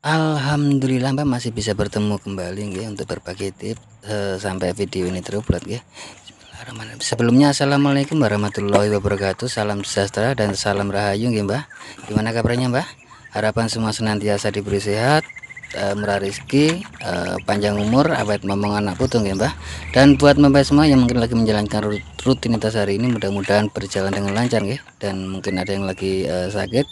Alhamdulillah Mbak masih bisa bertemu kembali nggih untuk berbagi tips sampai video ini terupload nggih. Bismillahirrahmanirrahim. Sebelumnya assalamualaikum warahmatullahi wabarakatuh. Salam sejahtera dan salam rahayu nggih Mbak. Gimana kabarnya Mbak? Harapan semua senantiasa diberi sehat, murah rezeki, panjang umur, awet momong anak putu nggih Mbah. Dan buat Mbak semua yang mungkin lagi menjalankan rutinitas hari ini, mudah-mudahan berjalan dengan lancar nggih. Dan mungkin ada yang lagi sakit,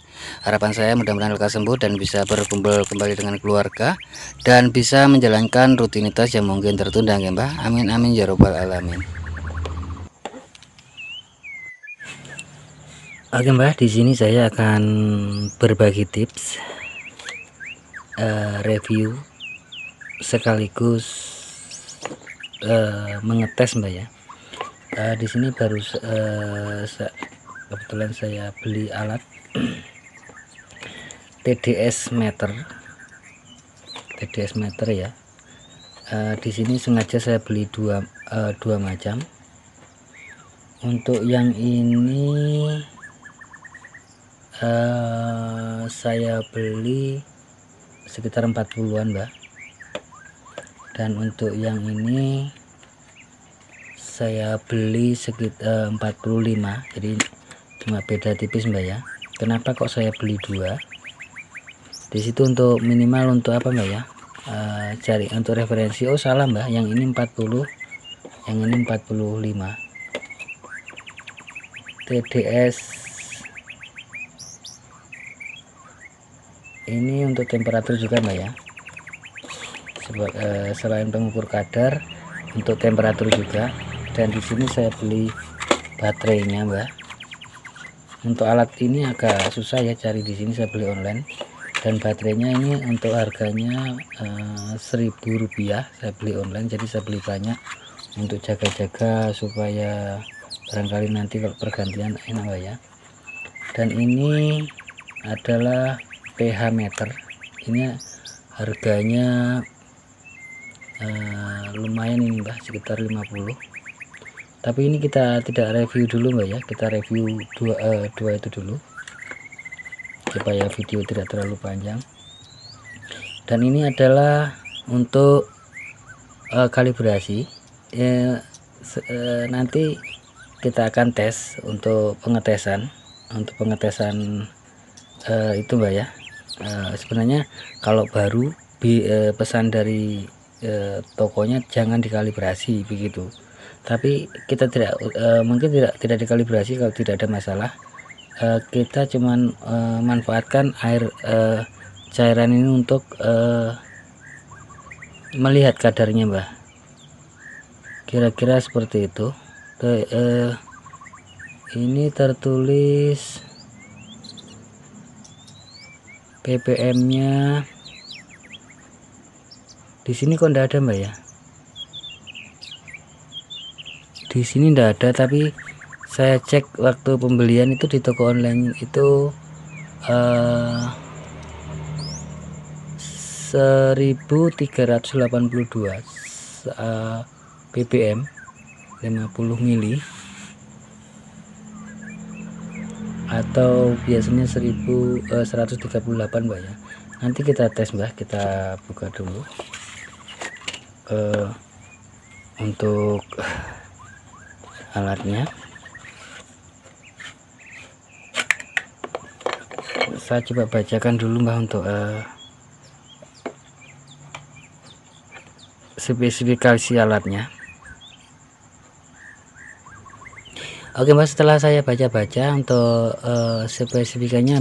harapan saya mudah-mudahan lekas sembuh dan bisa berkumpul kembali dengan keluarga dan bisa menjalankan rutinitas yang mungkin tertunda nggih Mbah. Amin amin ya robbal alamin. Oke Mbah, di sini saya akan berbagi tips review sekaligus mengetes Mbak ya. Di sini baru kebetulan saya beli alat TDS meter ya. Di sini sengaja saya beli dua macam. Untuk yang ini saya beli sekitar 40-an Mbak, dan untuk yang ini saya beli sekitar 45, jadi cuma beda tipis Mbak ya. Kenapa kok saya beli dua? Di situ untuk minimal untuk apa Mbak ya, cari untuk referensi. Oh salah Mbak, yang ini 40, yang ini 45. TDS ini untuk temperatur juga Mbak ya. Selain pengukur kadar, untuk temperatur juga. Dan di sini saya beli baterainya Mbak. Untuk alat ini agak susah ya cari, di sini saya beli online. Dan baterainya ini untuk harganya Rp1.000 saya beli online, jadi saya beli banyak untuk jaga-jaga supaya barangkali nanti kalau pergantian enak Mbak ya. Dan ini adalah pH meter, ini harganya lumayan ini Mbak, sekitar 50. Tapi ini kita tidak review dulu Mbak ya, kita review dua itu dulu supaya video tidak terlalu panjang. Dan ini adalah untuk kalibrasi. Nanti kita akan tes untuk pengetesan itu Mbak ya. Sebenarnya kalau baru pesan dari tokonya jangan dikalibrasi begitu, tapi kita tidak mungkin tidak dikalibrasi kalau tidak ada masalah. Kita cuman manfaatkan air cairan ini untuk melihat kadarnya Mbak, kira-kira seperti itu. Ini tertulis ppm nya di sini kok enggak ada Mbak ya, di sini enggak ada, tapi saya cek waktu pembelian itu di toko online itu 1382 ppm 50 mili, atau biasanya 1138 Mbak ya. Nanti kita tes Mbak, kita buka dulu untuk alatnya. Saya coba bacakan dulu Mbak untuk spesifikasi alatnya. Oke Mbak, setelah saya baca-baca untuk spesifikasinya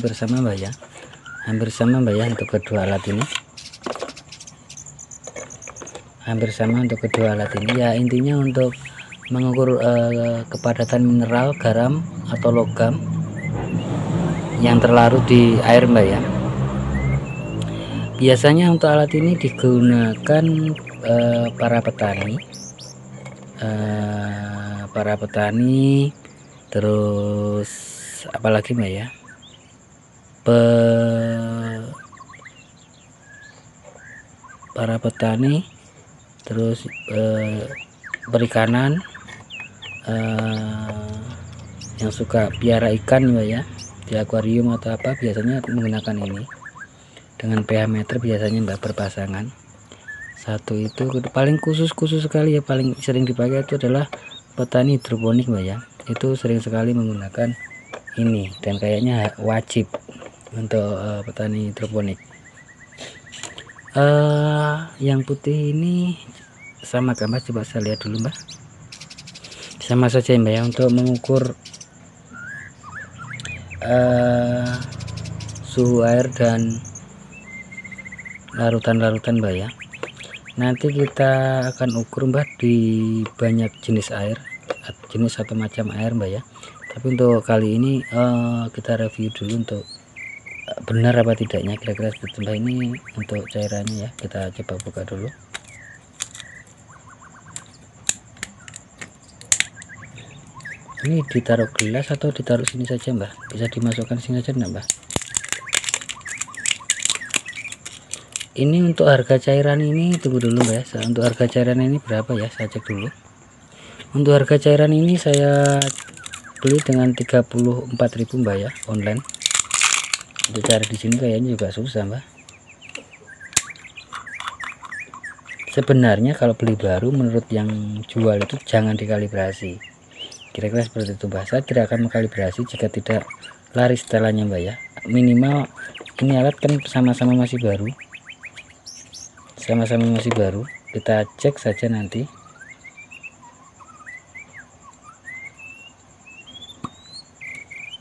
hampir sama Mbak ya, untuk kedua alat ini. Ya, intinya untuk mengukur kepadatan mineral, garam atau logam yang terlarut di air Mbak ya. Biasanya untuk alat ini digunakan para petani, terus apalagi Mbak ya, para petani, terus perikanan, yang suka piara ikan Mbak ya. di akuarium atau apa biasanya menggunakan ini dengan pH meter biasanya mbak berpasangan. Satu itu paling khusus sekali ya, paling sering dipakai itu adalah petani hidroponik mbak ya, itu sering sekali menggunakan ini dan kayaknya wajib untuk petani hidroponik. Yang putih ini sama kan mbak, coba saya lihat dulu mbak. Sama saja mbak ya untuk mengukur suhu air dan larutan-larutan mbak ya. Nanti kita akan ukur mbak di banyak jenis air, jenis atau macam air mbak ya. Tapi untuk kali ini kita review dulu untuk benar apa tidaknya kira-kira seperti mbak. Ini untuk cairannya ya, kita coba buka dulu. Ini ditaruh gelas atau ditaruh sini saja mbak, bisa dimasukkan sini saja enggak mbak? Ini untuk harga cairan ini, tunggu dulu mbak ya, untuk harga cairan ini berapa ya, saya cek dulu. Untuk harga cairan ini saya beli dengan 34.000 mbak ya, online. Untuk cari di sini kayaknya juga susah mbak. Sebenarnya kalau beli baru menurut yang jual itu jangan dikalibrasi, kira-kira seperti itu mbak. Saya tidak akan mengkalibrasi jika tidak laris setelannya mbak ya. Minimal ini alat kan sama-sama masih baru, kita cek saja nanti.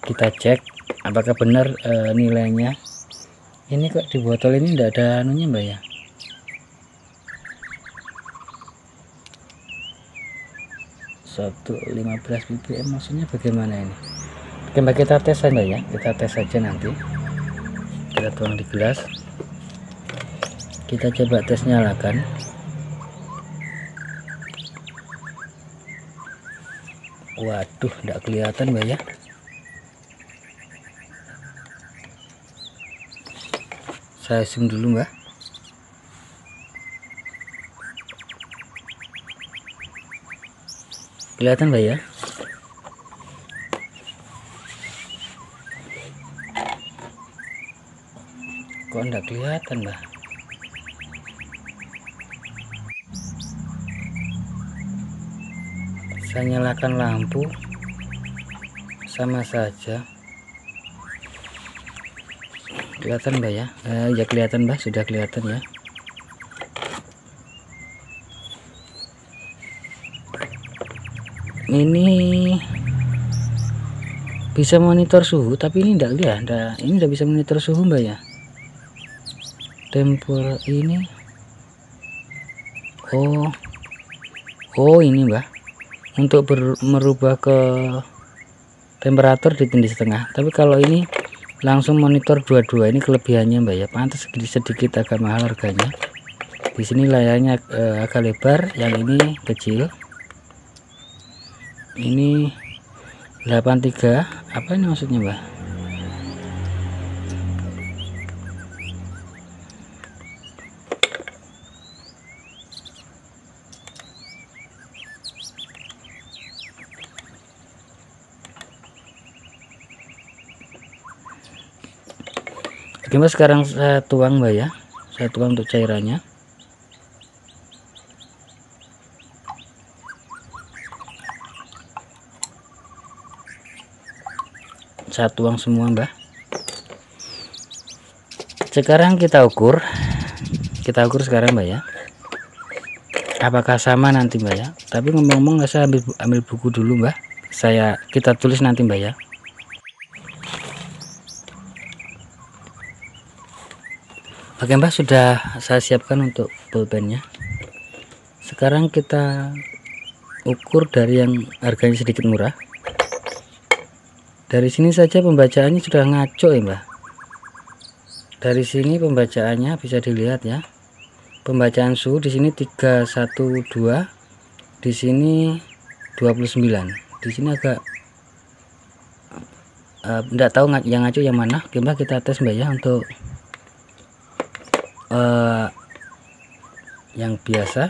Kita cek apakah benar nilainya. Ini kok di botol ini tidak ada anunya mbak ya. Satu 15 ppm maksudnya bagaimana ini? Oke mbak, kita tes saja ya, kita tes saja nanti. Kita tuang di gelas, kita coba tes nyalakan. Waduh, tidak kelihatan mbak ya. Saya zoom dulu mbak. Kelihatan mbak ya. Kok enggak kelihatan mbak? Saya nyalakan lampu sama saja. Kelihatan mbak ya. Ya kelihatan mbak, sudah kelihatan ya. Ini bisa monitor suhu, tapi ini enggak lihat, ini tidak bisa monitor suhu mbak ya. Tempur ini, oh ini mbak, untuk merubah ke temperatur ditindih setengah. Tapi kalau ini langsung monitor dua-dua, ini kelebihannya mbak ya. Pantas sedikit agak mahal harganya. Di sini layarnya agak lebar, yang ini kecil. Ini 83, apa ini maksudnya mbak? Oke mbak, sekarang saya tuang mbak ya, saya tuang untuk cairannya. Saya tuang semua mbak. Sekarang kita ukur sekarang mbak ya, apakah sama nanti mbak ya. Tapi ngomong-ngomong, saya ambil buku dulu mbak, kita tulis nanti mbak ya. Oke mbak, sudah saya siapkan untuk pulpennya. Sekarang kita ukur dari yang harganya sedikit murah. Dari sini saja pembacaannya sudah ngaco ya mbak. Dari sini pembacaannya bisa dilihat ya. Pembacaan suhu di sini 312, di sini 29. Di sini agak enggak tahu yang ngaco yang mana. Oke mbak, kita tes mbak ya untuk yang biasa.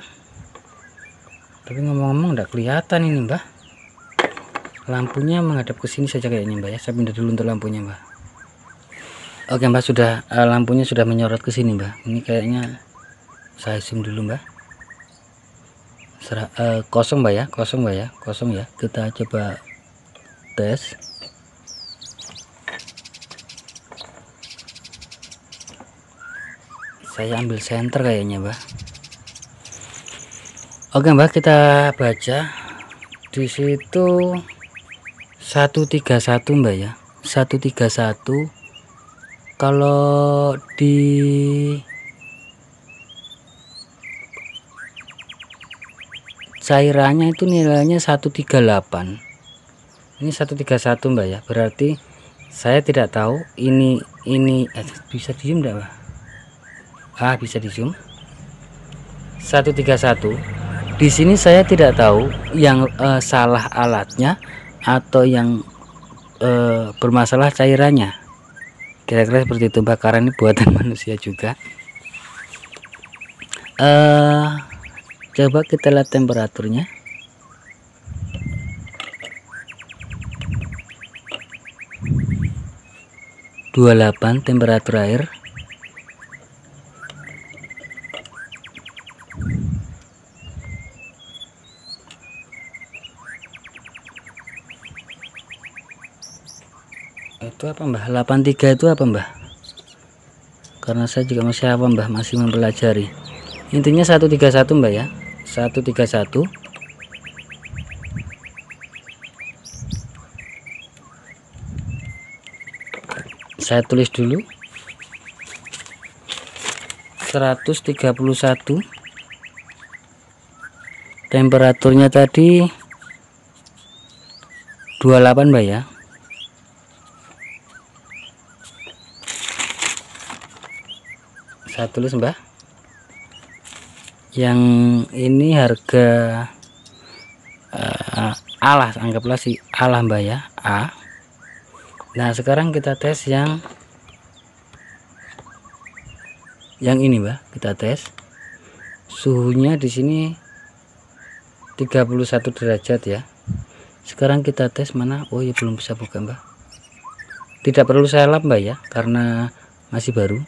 Tapi ngomong-ngomong enggak kelihatan ini mbak. Lampunya menghadap ke sini saja kayaknya mbak ya. Saya pindah dulu untuk lampunya mbak. Oke Mbak, sudah lampunya sudah menyorot ke sini Mbak. Ini kayaknya saya zoom dulu Mbak. Kosong Mbak ya, kosong Mbak ya, kosong ya. Kita coba tes. Saya ambil senter kayaknya Mbak. Oke Mbak, kita baca di situ 131 Mbak ya, 131. Kalau di cairannya itu nilainya 138. Ini 131 Mbak ya, berarti saya tidak tahu ini bisa di zoom enggak Mbak? Bisa di zoom. 131. Di sini saya tidak tahu yang salah alatnya atau yang bermasalah cairannya. Kira-kira seperti itu Mbak, karena ini buatan manusia juga. Coba kita lihat temperaturnya. (28) temperatur air. Itu apa Mbah? 83 itu apa Mbah? Karena saya juga masih awam Mbah, masih mempelajari. Intinya 131 Mbak ya, 131. Saya tulis dulu 131. Temperaturnya tadi 28 Mbak ya. Saya tulis Mbak. Yang ini harga alah, anggaplah si alah Mbak ya, A. Nah sekarang kita tes yang ini Mbak, kita tes suhunya di sini 31 derajat ya. Sekarang kita tes mana? Oh ya, belum bisa buka Mbak. Tidak perlu saya lap Mbak ya, karena masih baru.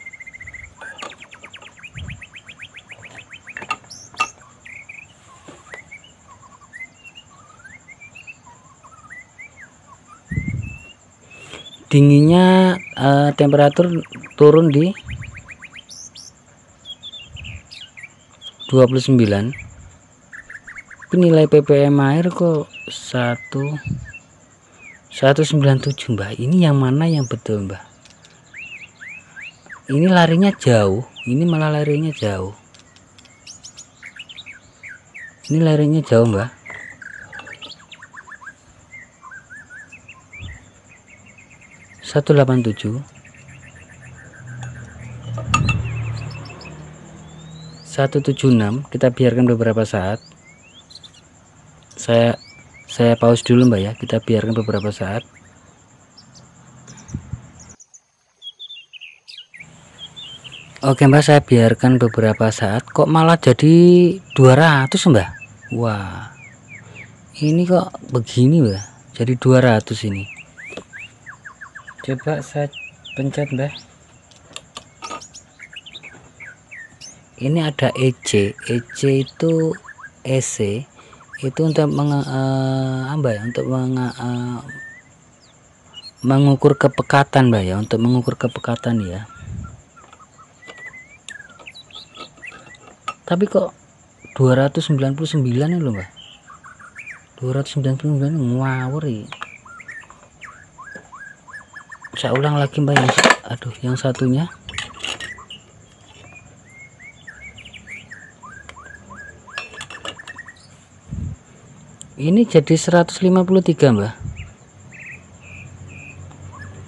Dinginnya temperatur turun di 29. Nilai ppm air kok 197 Mbak. Ini yang mana yang betul Mbak? Ini larinya jauh, ini malah larinya jauh. Ini larinya jauh Mbak. 187, 176. Kita biarkan beberapa saat. Saya pause dulu Mbak ya, kita biarkan beberapa saat. Oke Mbak, saya biarkan beberapa saat. Kok malah jadi 200 Mbak? Wah, ini kok begini Mbak, jadi 200 ini. Coba saya pencet Mbak. Ini ada EC itu EC itu untuk mengukur kepekatan Mbak ya, untuk mengukur kepekatan ya. Tapi kok 299 ini loh Mbak, 299 ngawur ya. Saya ulang lagi Mbak ya. Aduh, yang satunya ini jadi 153 Mbak.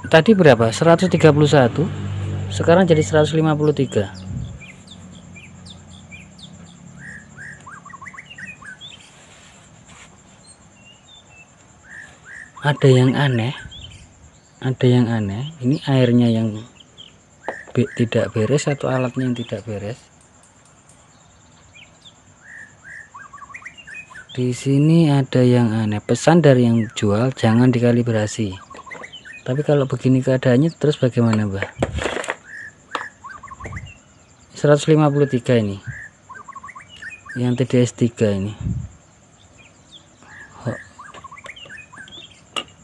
Tadi berapa? 131. Sekarang jadi 153. Ada yang aneh. Ini airnya yang tidak beres atau alatnya yang tidak beres? Di sini ada yang aneh. Pesan dari yang jual, jangan dikalibrasi. Tapi kalau begini keadaannya terus bagaimana Mbak? 153 ini yang TDS 3 ini.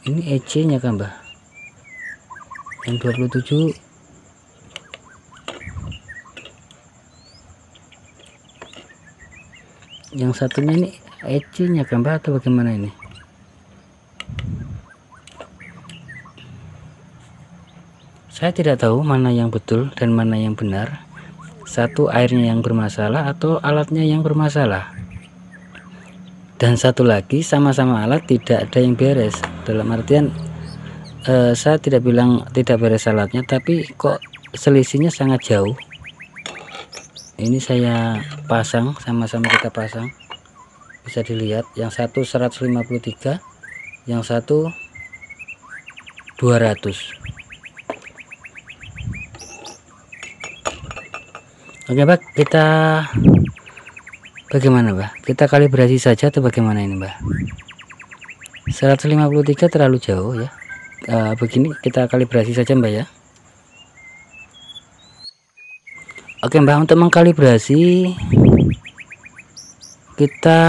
Ini EC nya kan Mbah, yang 27 yang satunya ini EC nya kan Mbah atau bagaimana ini? Saya tidak tahu mana yang betul dan mana yang benar. Satu, airnya yang bermasalah atau alatnya yang bermasalah. Dan satu lagi, sama-sama alat tidak ada yang beres. Dalam artian saya tidak bilang tidak beres alatnya, tapi kok selisihnya sangat jauh. Ini saya pasang, sama-sama kita pasang. Bisa dilihat, yang satu 153, yang satu 200. Oke Pak, kita bagaimana Mbak? Kita kalibrasi saja atau bagaimana ini Mbak? 153 terlalu jauh ya. Begini kita kalibrasi saja Mbak ya. Oke Mbak, untuk mengkalibrasi kita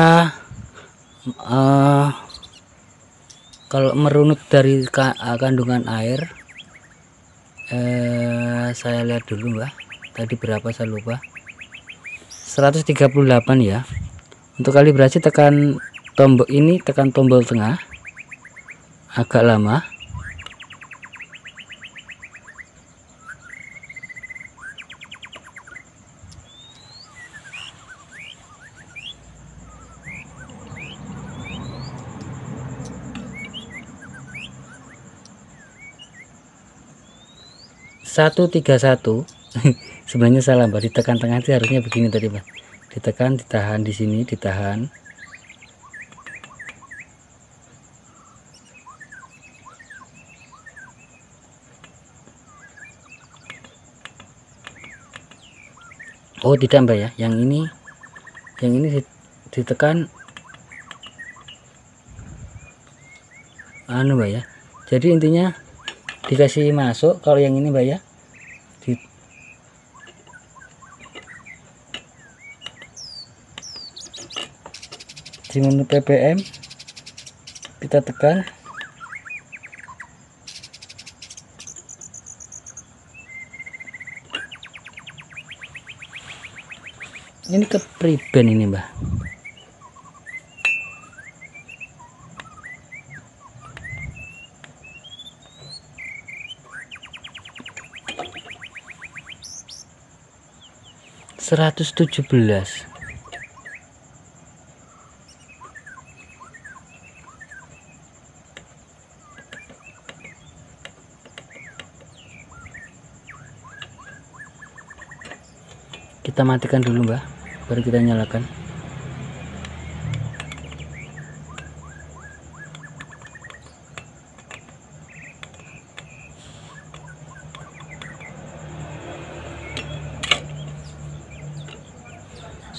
kalau merunut dari kandungan air, saya lihat dulu Mbak, tadi berapa saya lupa, 138 ya. Untuk kalibrasi tekan tombol ini, tekan tombol tengah agak lama. Satu 131 sebenarnya salah Mbak, ditekan tengah itu harusnya begini tadi Mbak, ditekan, ditahan di sini, ditahan. Oh tidak Mbak ya, yang ini ditekan Mbak ya. Jadi intinya dikasih masuk. Kalau yang ini Mbak ya, di menu ppm kita tekan, ini ke prevent ini Mbak. (117) kita matikan dulu Mbak, baru kita nyalakan.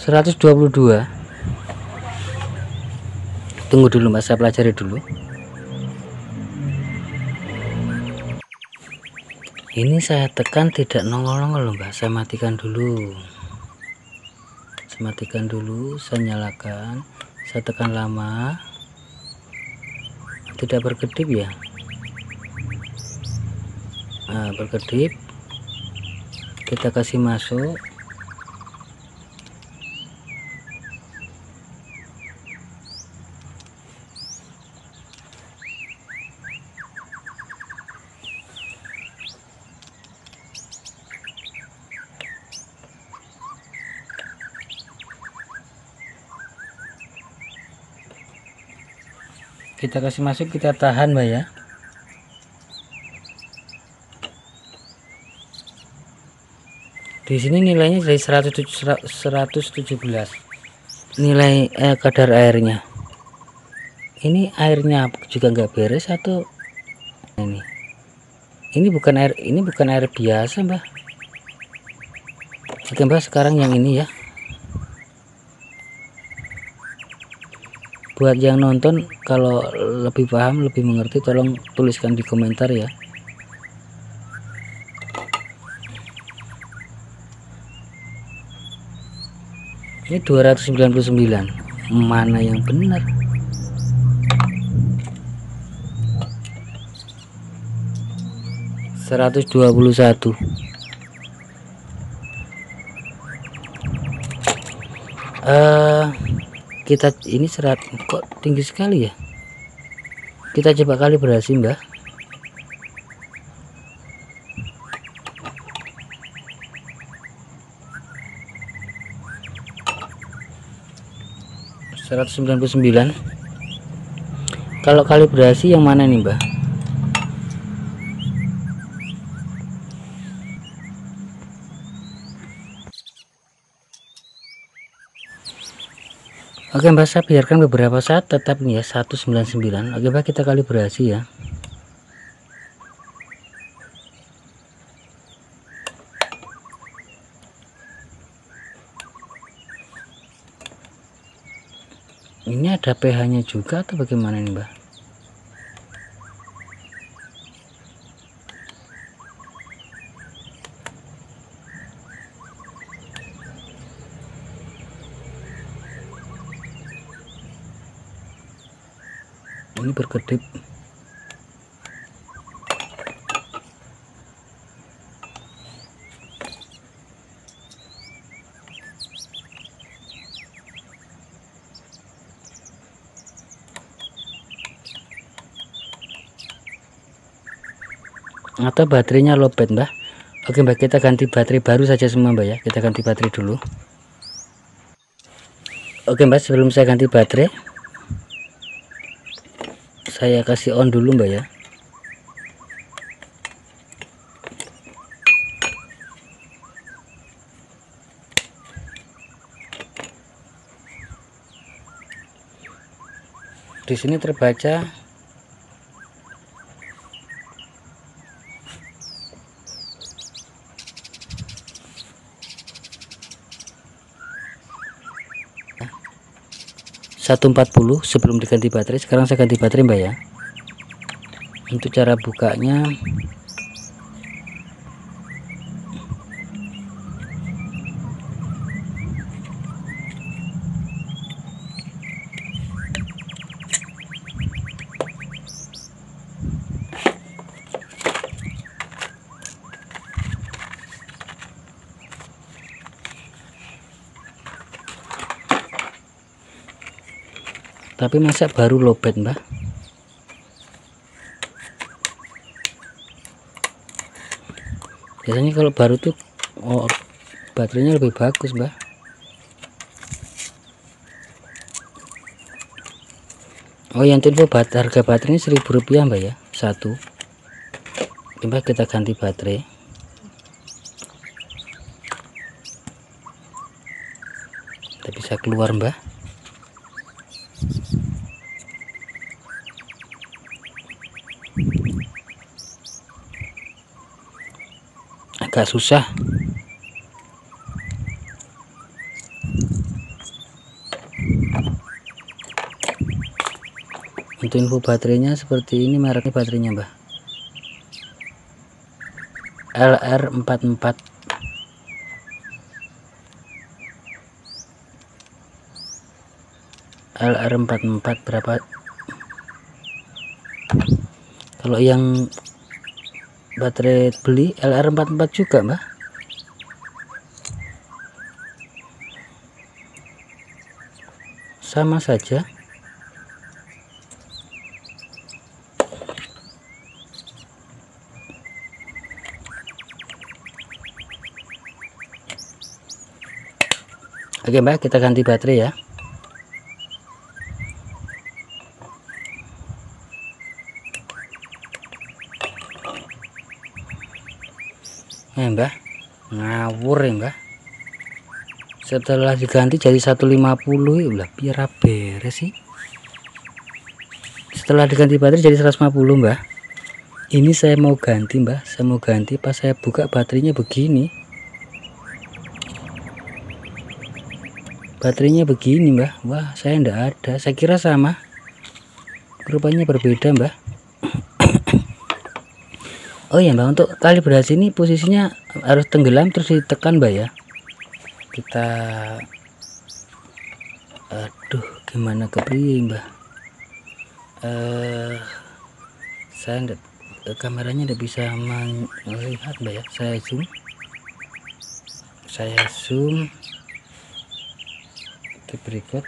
(122). Tunggu dulu Mbak, saya pelajari dulu. Ini saya tekan tidak nongol-nongol Mbak, saya matikan dulu. Saya nyalakan, saya tekan lama, tidak berkedip ya. Nah, berkedip, kita kasih masuk. Kita kasih masuk, kita tahan Mbak ya. Di sini nilainya dari 117 nilai kadar airnya. Ini airnya juga nggak beres atau ini bukan air biasa Mbak. Oke Mbak, sekarang yang ini ya. Buat yang nonton, kalau lebih paham, lebih mengerti, tolong tuliskan di komentar ya. Ini 299. Mana yang benar? $121. Kita ini serat kok tinggi sekali ya. Kita coba kalibrasi, Mbak. $199. Kalau kalibrasi yang mana nih, Mbak? Oke Mbak, saya biarkan beberapa saat tetap nih ya 199. Oke Mbak, kita kalibrasi ya. Ini ada pH nya juga atau bagaimana nih Mbak? Ini berkedip. Atau baterainya lowbat Mbak. Oke Mbak, kita ganti baterai baru saja semua Mbak ya. Kita ganti baterai dulu. Oke Mbak, sebelum saya ganti baterai, saya kasih on dulu Mbak ya. Di sini terbaca 140 sebelum diganti baterai. Sekarang saya ganti baterai Mbak ya. Untuk cara bukanya, tapi masa baru lowbat Mbak? Biasanya kalau baru tuh baterainya lebih bagus Mbak. Oh yang info harga baterainya Rp1.000 Mbak ya, satu. Coba kita ganti baterai. Kita bisa keluar Mbak. Agak susah. Untuk info baterainya seperti ini, mereknya baterainya Mbak, LR44. LR44 berapa? Kalau yang baterai beli LR44 juga Mbak. Sama saja. Oke Mbak, kita ganti baterai ya. Mbak, ngawur ya Mbak. Setelah diganti jadi 150 ya udah biar beres sih. Setelah diganti baterai jadi 150 Mbak. Ini saya mau ganti Mbak, saya mau ganti, pas saya buka baterainya begini. Baterainya begini Mbak. Wah, saya ndak ada. Saya kira sama. Rupanya berbeda Mbak. Oh ya Mbak, untuk kalibrasi ini posisinya harus tenggelam terus ditekan Mbak ya. Kita Aduh, gimana kepriye mbah? Saya enggak, kameranya tidak bisa melihat mbak ya. Saya zoom di berikut.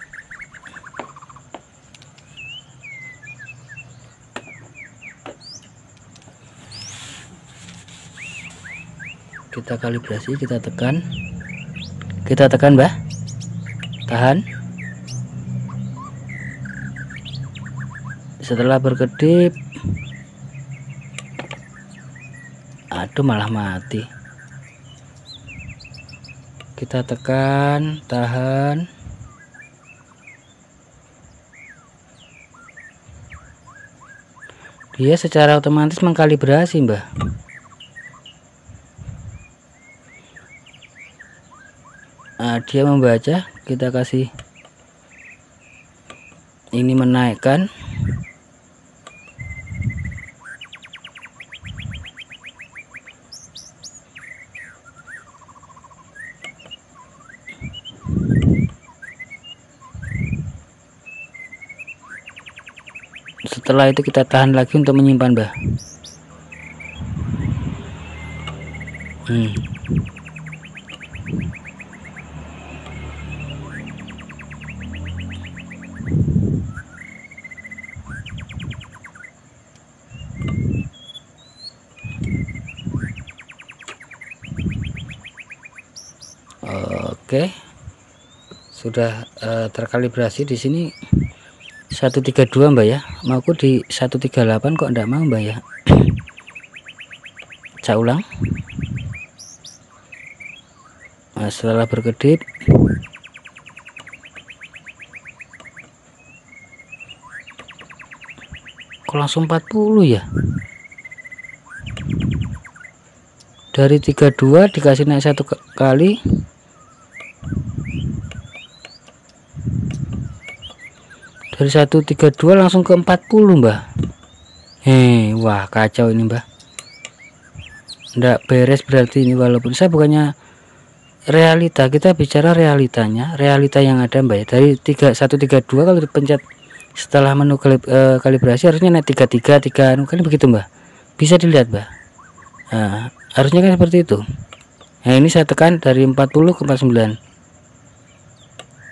Kita kalibrasi, kita tekan mbah, tahan. Setelah berkedip, aduh malah mati. Kita tekan, tahan. Dia secara otomatis mengkalibrasi mbah. Nah, dia membaca, kita kasih ini menaikkan. Setelah itu kita tahan lagi untuk menyimpan mbah. Oke, sudah terkalibrasi. Di sini 132 mbak ya, mauku di 138 kok enggak mau mbak ya. Saya ulang. Nah, setelah berkedip, kok langsung 40 ya. Dari 32 dikasih naik satu kali, dari 132 langsung ke 40 mbah. Wah kacau ini mbah, ndak beres berarti ini. Walaupun saya bukannya realita, kita bicara realitanya, realita yang ada mbak ya. Dari 132 kalau dipencet setelah menu kalibrasi harusnya naik 33 kan begitu mbak, bisa dilihat mbak. Nah, harusnya kan seperti itu. Nah ini saya tekan dari 40 ke 49.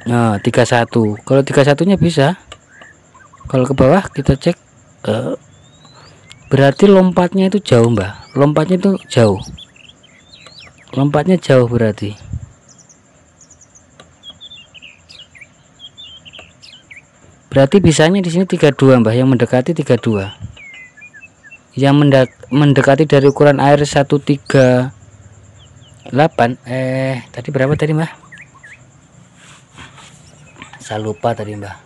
Nah 31, kalau 31 nya bisa. Kalau ke bawah kita cek, berarti lompatnya itu jauh mbak, lompatnya itu jauh, lompatnya jauh berarti. Berarti bisanya di sini 32 mbak, yang mendekati 32, yang mendekati dari ukuran air 138. Tadi berapa tadi mbak? Saya lupa tadi mbak.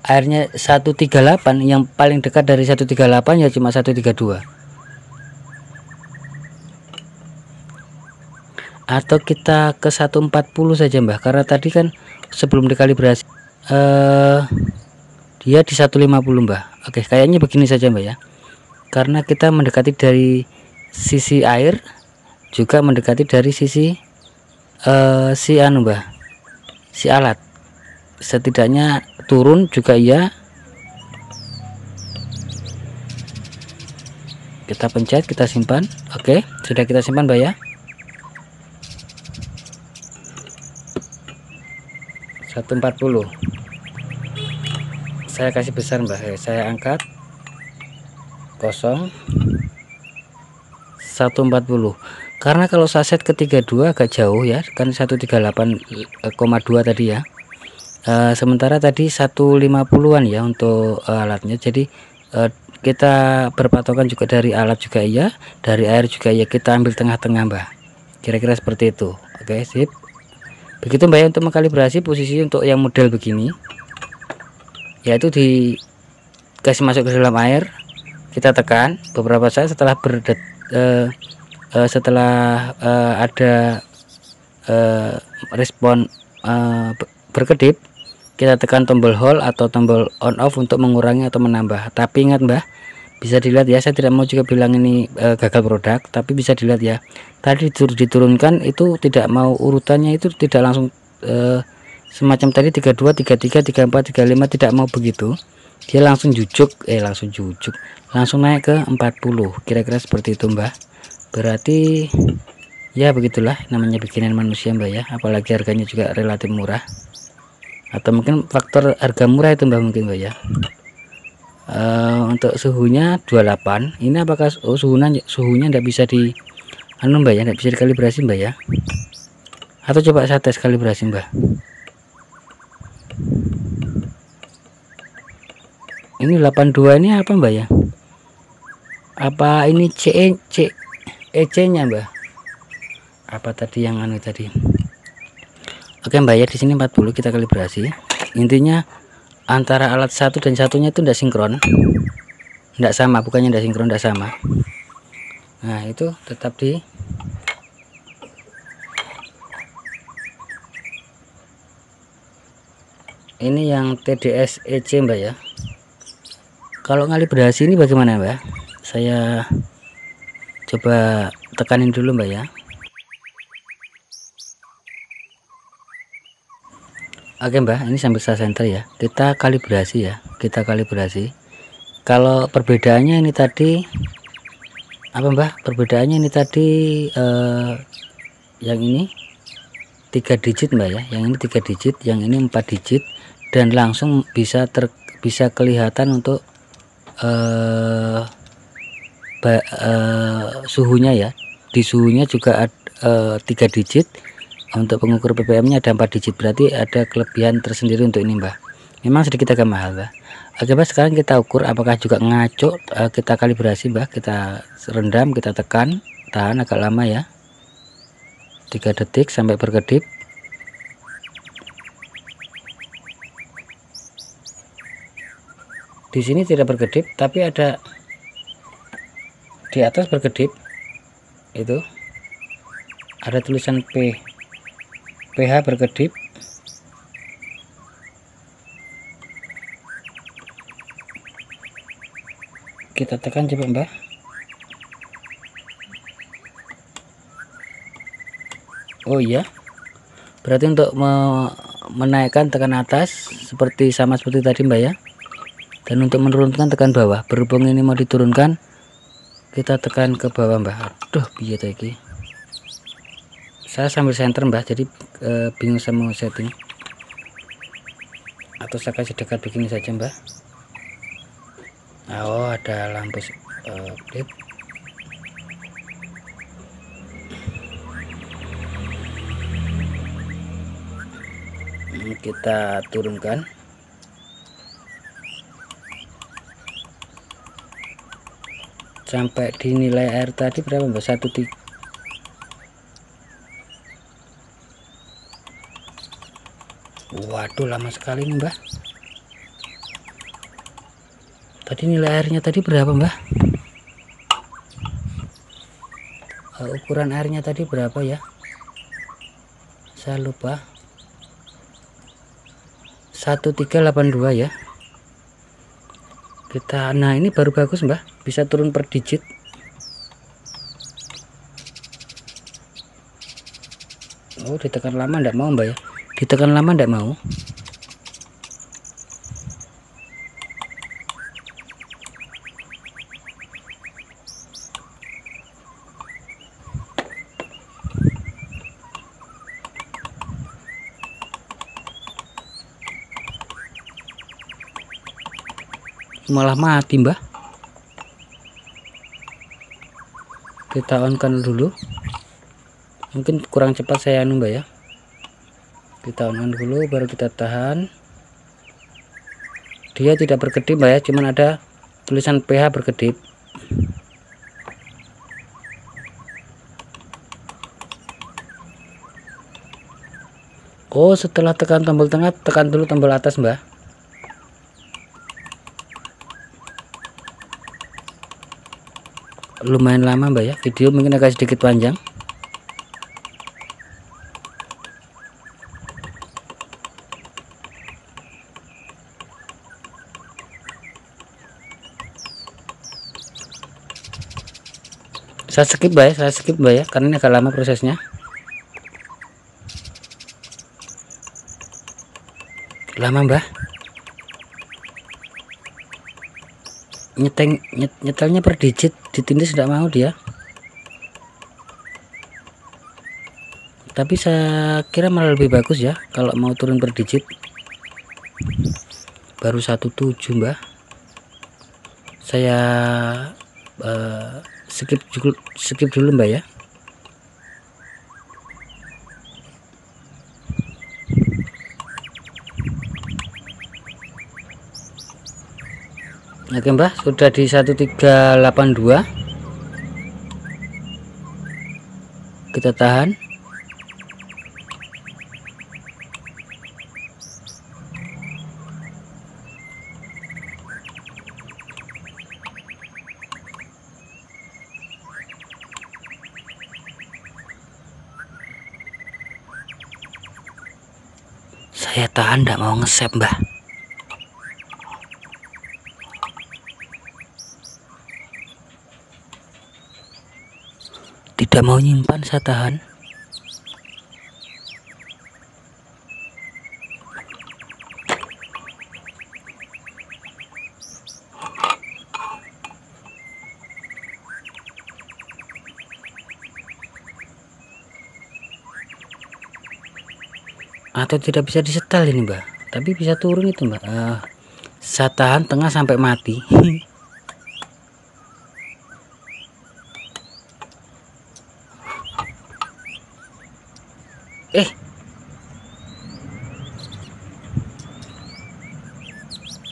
Airnya 138, yang paling dekat dari 138 ya cuma 132. Atau kita ke 140 saja mbak, karena tadi kan sebelum dikalibrasi dia di 150 mbak. Oke, kayaknya begini saja mbak ya, karena kita mendekati dari sisi air, juga mendekati dari sisi si anu mbak, si alat. Setidaknya turun juga iya. Kita pencet, kita simpan. Oke, sudah kita simpan mbak ya. 140 saya kasih besar mbak. Saya angkat kosong 140, karena kalau saya set ke 32 agak jauh ya, kan 138,2 tadi ya. Sementara tadi 150-an ya untuk alatnya. Jadi kita berpatokan juga dari alat juga iya, dari air juga ya, kita ambil tengah-tengah mbak, kira-kira seperti itu. Oke sip, begitu mbak ya untuk mengkalibrasi posisi untuk yang model begini, yaitu dikasih masuk ke dalam air, kita tekan beberapa saat. Setelah ada respon berkedip, kita tekan tombol hold atau tombol on off untuk mengurangi atau menambah. Tapi ingat mbah, bisa dilihat ya, saya tidak mau juga bilang ini gagal produk, tapi bisa dilihat ya, tadi diturunkan itu tidak mau urutannya, itu tidak langsung semacam tadi 32 33 34 35 tidak mau begitu, dia langsung langsung naik ke 40, kira-kira seperti itu Mbak. Berarti ya begitulah namanya bikinan manusia Mbak ya, apalagi harganya juga relatif murah, atau mungkin faktor harga murah itu Mbak mungkin Mbak ya. Untuk suhunya 28, ini apakah suhunya tidak bisa di Mbak ya, tidak bisa dikalibrasi Mbak ya, atau coba saya tes kalibrasi Mbak. Ini 82 ini apa Mbak ya, apa ini EC nya Mbak, apa tadi yang tadi. Oke Mbak ya, di sini 40 kita kalibrasi. Intinya antara alat satu dan satunya itu tidak sinkron, tidak sama, bukannya tidak sinkron, tidak sama. Nah itu tetap di ini yang TDS EC Mbak ya. Kalau kalibrasi ini bagaimana Mbak, saya coba tekanin dulu Mbak ya. Oke Mbak, ini sambil saya center ya, kita kalibrasi ya, kalau perbedaannya ini tadi apa Mbak, perbedaannya ini tadi yang ini 3 digit Mbak ya, yang ini 3 digit, yang ini 4 digit, dan langsung bisa kelihatan untuk suhunya ya. Di suhunya juga ada 3 digit. Untuk pengukur ppm nya ada 4 digit, berarti ada kelebihan tersendiri untuk ini Mbak. Memang sedikit agak mahal Mbak. Oke Mbak, sekarang kita ukur apakah juga ngaco. Kita kalibrasi Mbak, kita rendam, kita tekan, tahan agak lama ya, 3 detik sampai berkedip. Di sini tidak berkedip, tapi ada di atas berkedip, itu ada tulisan pH berkedip. Kita tekan coba Mbak. Oh iya, berarti untuk menaikkan tekan atas sama seperti tadi Mbak ya, dan untuk menurunkan tekan bawah. Berhubung ini mau diturunkan, kita tekan ke bawah Mbak. Aduh piye iki, saya sambil center Mbak, jadi bingung sama setting, atau saya kasih dekat begini saja Mbak. Oh ada lampu klip. Kita turunkan sampai di nilai air tadi berapa Mbak, 1,3. Waduh lama sekali nih Mbak. Tadi nilai airnya tadi berapa Mbak? Ukuran airnya tadi berapa ya, saya lupa. 1382 ya kita. Nah ini baru bagus Mbak, bisa turun per digit. Oh ditekan lama enggak mau Mbak ya, ditekan lama enggak mau. Malah mati Mbak. Kita on kan dulu, mungkin kurang cepat saya Mbak ya. Kita on dulu baru kita tahan. Dia tidak berkedip Mbak ya, cuman ada tulisan pH berkedip. Oh setelah tekan tombol tengah, tekan dulu tombol atas Mbak. Lumayan lama Mbak ya, video mungkin agak sedikit panjang. Saya skip Mbak ya, karena ini agak lama prosesnya. lama mbah. Nyetelnya per digit, ditindis tidak mau dia. Tapi saya kira malah lebih bagus ya kalau mau turun per digit. Baru 17 mbah. Saya skip dulu mbak ya. Oke mbak, sudah di 1382. Kita tahan. Saya tahan, tidak mau nge-save mbah. Tidak mau nyimpan, saya tahan. Atau tidak bisa disetel ini mbak, tapi bisa turun itu mbak. Saya tahan tengah sampai mati.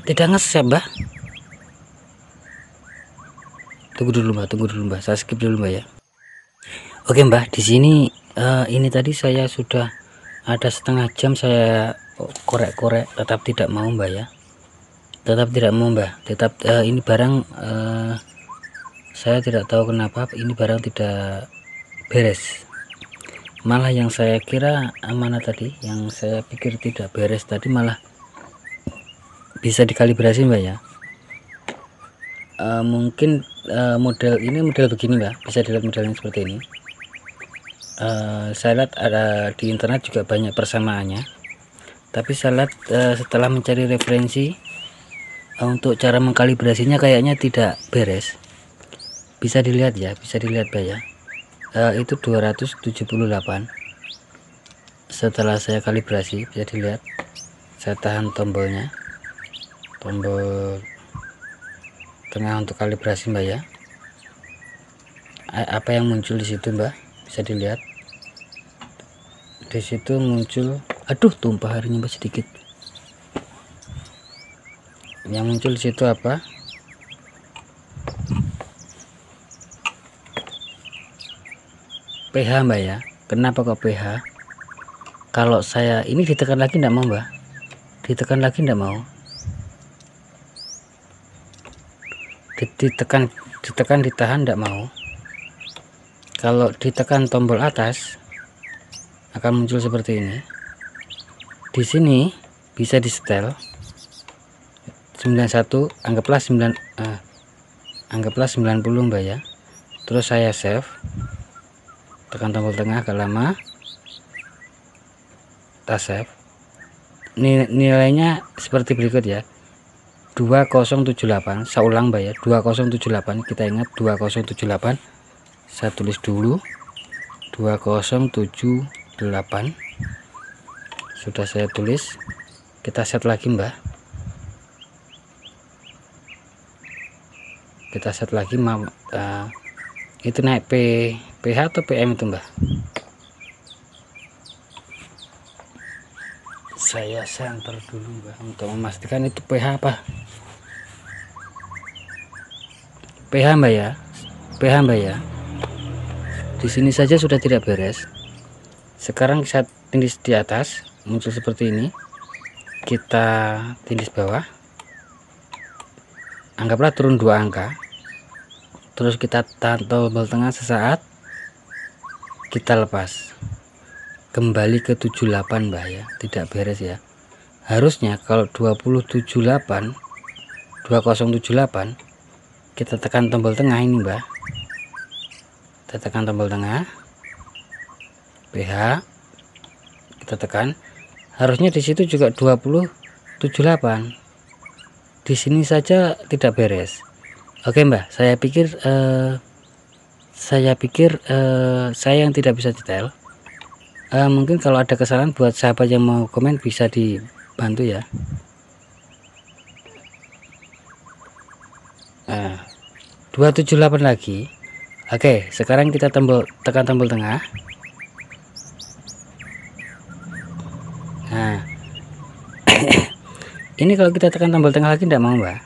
Tidak nge-save mbak. Tunggu dulu mbak, saya skip dulu mbak ya. Oke mbak, di sini ini tadi saya sudah ada setengah jam saya korek-korek, tetap tidak mau mbak ya. Tetap tidak mau mbak. Tetap ini barang saya tidak tahu kenapa ini barang tidak beres. Malah yang saya kira amanah tadi, yang saya pikir tidak beres tadi malah bisa dikalibrasi mbak ya. Mungkin model begini mbak, bisa dilihat modelnya seperti ini. Saya lihat ada di internet juga banyak persamaannya, tapi saya lihat setelah mencari referensi untuk cara mengkalibrasinya kayaknya tidak beres. Bisa dilihat ya, bisa dilihat mbak ya. Itu 278. Setelah saya kalibrasi bisa dilihat, saya tahan tombolnya, tombol tengah untuk kalibrasi mbak ya. Apa yang muncul di situ mbak, bisa dilihat di situ muncul, aduh tumpah harinya mbak sedikit. Yang muncul di situ apa? pH mbak ya. Kenapa kok pH? Kalau saya ini ditekan lagi tidak mau mbak, ditekan lagi tidak mau, ditekan ditahan tidak mau. Kalau ditekan tombol atas akan muncul seperti ini. Di sini bisa di setel 91, anggaplah 90 mbak ya. Terus saya save, tekan tombol tengah agak lama, kita save. Nilainya seperti berikut ya, 2078. saya ulang mbak ya, 2078. Kita ingat 2078, saya tulis dulu 2078. Sudah saya tulis, kita set lagi mbak, kita set lagi. Itu naik pH atau PM itu mbak, saya center dulu mbak untuk memastikan itu pH apa. pH mbak ya, pH mbak ya. Di sini saja sudah tidak beres. Sekarang saya tindis di atas, muncul seperti ini. Kita tindis bawah, anggaplah turun 2 angka. Terus kita tahan tombol tengah sesaat, kita lepas kembali ke 78 mbak ya. Tidak beres ya. Harusnya kalau 2078 kita tekan tombol tengah ini mbak, kita tekan tombol tengah, pH kita tekan. Harusnya di situ juga 20 278. Di sini saja tidak beres. Oke Mbak, saya pikir saya yang tidak bisa detail. Mungkin kalau ada kesalahan buat sahabat yang mau komen bisa dibantu ya. 278 lagi. Oke, sekarang kita tekan tombol tengah. Nah, ini kalau kita tekan tombol tengah lagi tidak mau Mbak.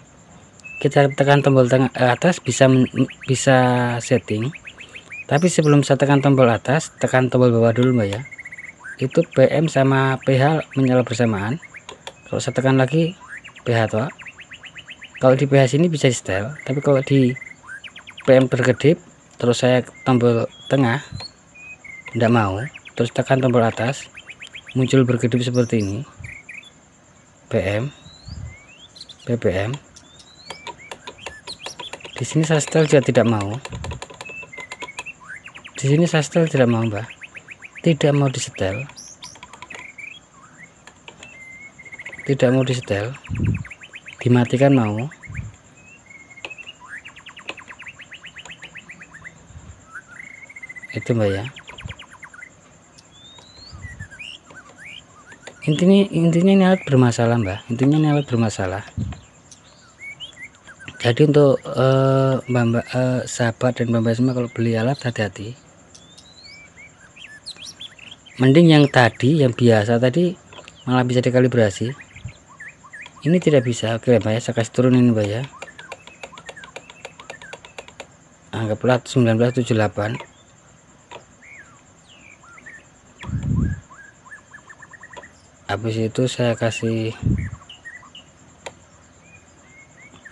Kita tekan tombol tengah atas bisa setting. Tapi sebelum saya tekan tombol atas, tekan tombol bawah dulu Mbak ya. Itu PM sama PH menyala bersamaan. Kalau saya tekan lagi PH toh. Kalau di PH sini bisa di setel, tapi kalau di PM berkedip terus saya tombol tengah tidak mau, terus tekan tombol atas muncul berkedip seperti ini. PM, PPM. Di sini saya setel juga tidak mau. Di sini saya setel tidak mau Mbak. Tidak mau disetel. Tidak mau disetel. Dimatikan mau. Itu Mbak ya. Intinya ini alat bermasalah Mbak. Intinya ini alat bermasalah. Jadi untuk mbak sahabat dan mbak semua kalau beli alat hati-hati. Mending yang tadi, yang biasa tadi malah bisa dikalibrasi. Ini tidak bisa. Oke Mbak ya, saya kasih turunin Mbak ya. Anggaplah 1978. Habis itu saya kasih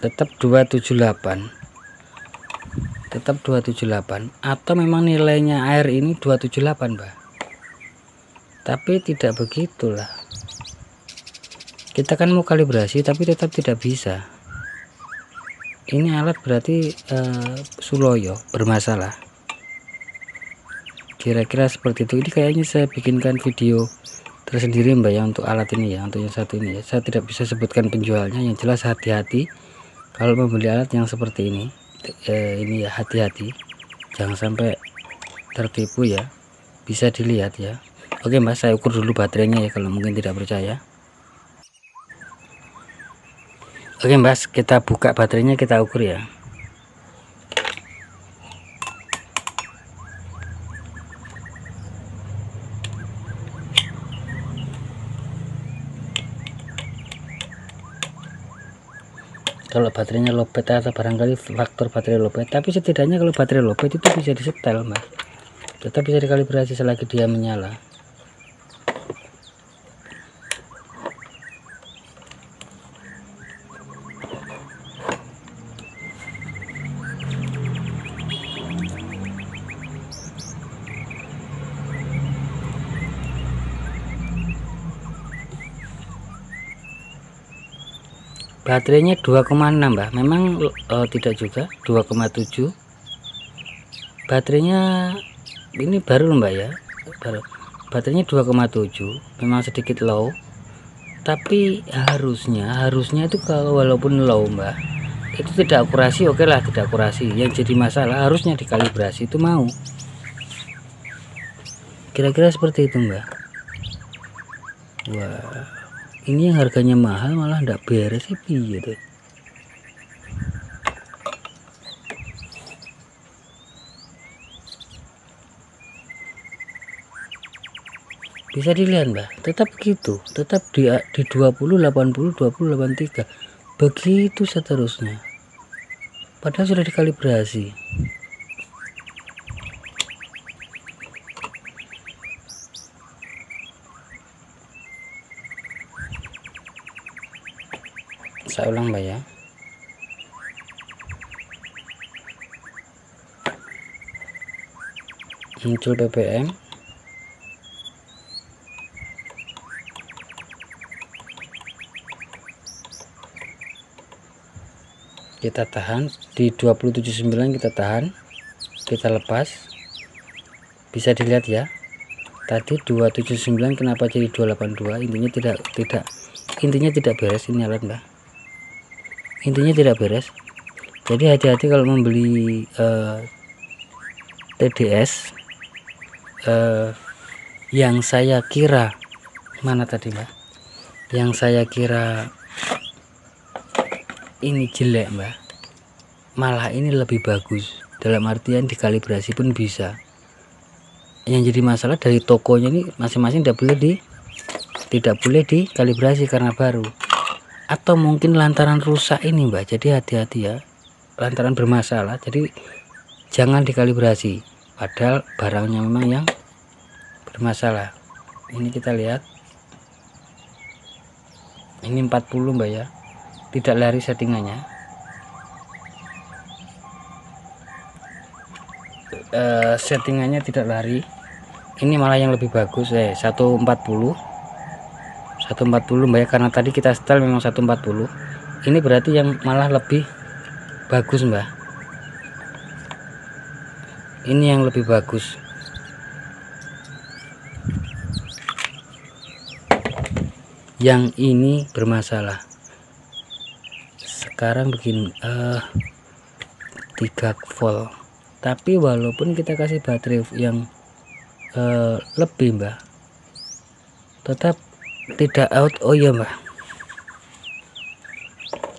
tetap 278, tetap 278, atau memang nilainya air ini 278 Mbak, tapi tidak begitulah. Kita kan mau kalibrasi tapi tetap tidak bisa. Ini alat berarti Suloyo bermasalah, kira-kira seperti itu. Ini kayaknya saya bikinkan video tersendiri Mbak ya untuk alat ini ya, untuk yang satu ini ya. Saya tidak bisa sebutkan penjualnya, yang jelas hati-hati kalau membeli alat yang seperti ini. Ini ya, hati-hati jangan sampai tertipu ya. Bisa dilihat ya. Oke Mbak, saya ukur dulu baterainya ya kalau mungkin tidak percaya. Oke Mbak, kita buka baterainya, kita ukur ya. Kalau baterainya lowbat atau barangkali faktor baterai lowbat, tapi setidaknya kalau baterai lowbat itu bisa disetel Mas, tetap bisa dikalibrasi selagi dia menyala. Baterainya 2,6 Mbak, memang tidak juga 2,7. Baterainya ini baru Mbak ya, baru. Baterainya 2,7, memang sedikit low, tapi harusnya itu kalau walaupun low Mbak, itu tidak akurasi. Oke lah, tidak akurasi. Yang jadi masalah harusnya dikalibrasi, itu mau. Kira-kira seperti itu Mbak. Wah, ini yang harganya mahal malah ndak beres sih piye tuh. Bisa dilihat Mbak, tetap gitu, tetap di 20, 80, 20, 83 begitu seterusnya, padahal sudah dikalibrasi. Saya ulang Mbak ya. Muncul ppm, kita tahan di 27,9, kita tahan, kita lepas. Bisa dilihat ya, tadi 279 kenapa jadi 282. Intinya tidak intinya tidak beres ini alat mbak, intinya tidak beres. Jadi hati-hati kalau membeli TDS yang saya kira mana tadi mbak, yang saya kira ini jelek mbak, malah ini lebih bagus, dalam artian dikalibrasi pun bisa. Yang jadi masalah dari tokonya ini masing-masing tidak boleh dikalibrasi karena baru, atau mungkin lantaran rusak ini mbak. Jadi hati-hati ya, lantaran bermasalah jadi jangan dikalibrasi, padahal barangnya memang yang bermasalah. Ini kita lihat ini 40 mbak ya, tidak lari settingannya. Settingannya tidak lari, ini malah yang lebih bagus 140 mbak ya, karena tadi kita setel memang 140, ini berarti yang malah lebih bagus mbak, ini yang lebih bagus. Yang ini bermasalah. Sekarang begini 3 volt, tapi walaupun kita kasih baterai yang lebih mbak, tetap tidak out. Oh iya mbak,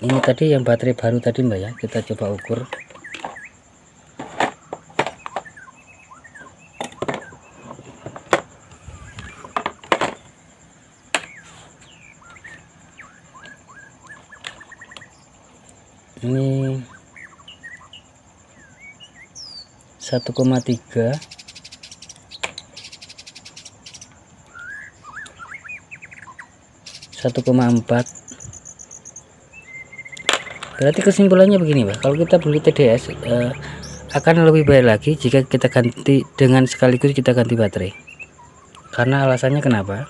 ini tadi yang baterai baru tadi mbak ya, kita coba ukur. Ini 1,3, berarti kesimpulannya begini Pak, kalau kita beli TDS akan lebih baik lagi jika kita ganti dengan sekaligus kita ganti baterai. Karena alasannya kenapa?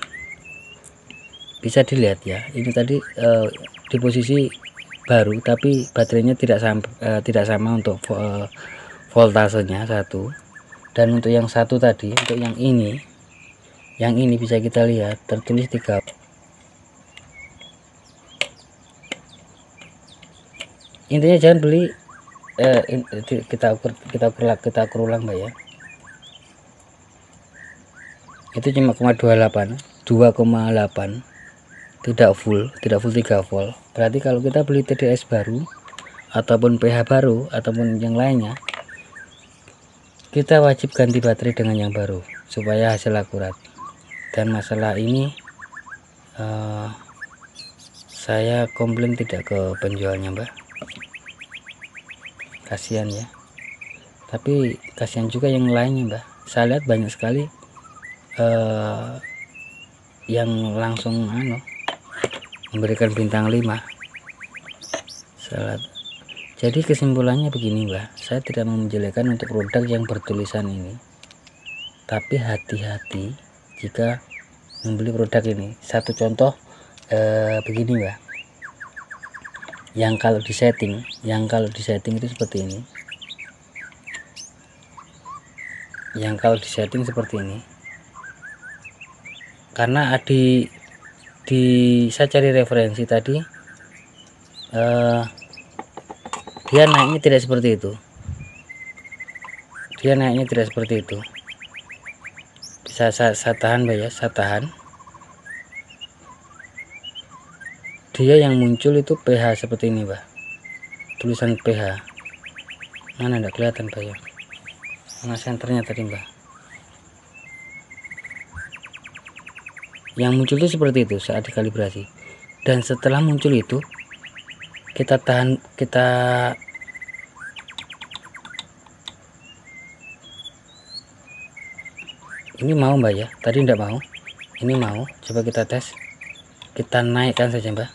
Bisa dilihat ya, ini tadi di posisi baru tapi baterainya tidak sama untuk voltasenya satu, dan untuk yang satu tadi, untuk yang ini bisa kita lihat tertulis 3. Intinya jangan beli kita ukur ulang mbak ya, itu cuma 2,8 tidak full 3 volt. Berarti kalau kita beli TDS baru ataupun PH baru ataupun yang lainnya, kita wajib ganti baterai dengan yang baru supaya hasil akurat. Dan masalah ini saya komplain tidak ke penjualnya mbak, kasihan ya. Tapi kasihan juga yang lainnya mbak, saya lihat banyak sekali yang langsung memberikan bintang 5. Jadi kesimpulannya begini mbak, saya tidak mau menjelekkan untuk produk yang bertulisan ini, tapi hati-hati jika membeli produk ini. Satu contoh begini mbak, yang kalau disetting itu seperti ini, yang kalau disetting seperti ini, karena saya cari referensi tadi dia naiknya tidak seperti itu, bisa saya tahan mbak ya, saya tahan. Dia yang muncul itu pH seperti ini mbak, tulisan pH mana, enggak kelihatan mbak ya, mana senternya tadi mbak. Yang muncul itu seperti itu saat dikalibrasi, dan setelah muncul itu kita tahan, ini mau mbak ya, tadi enggak mau, ini mau. Coba kita tes, kita naikkan saja mbak,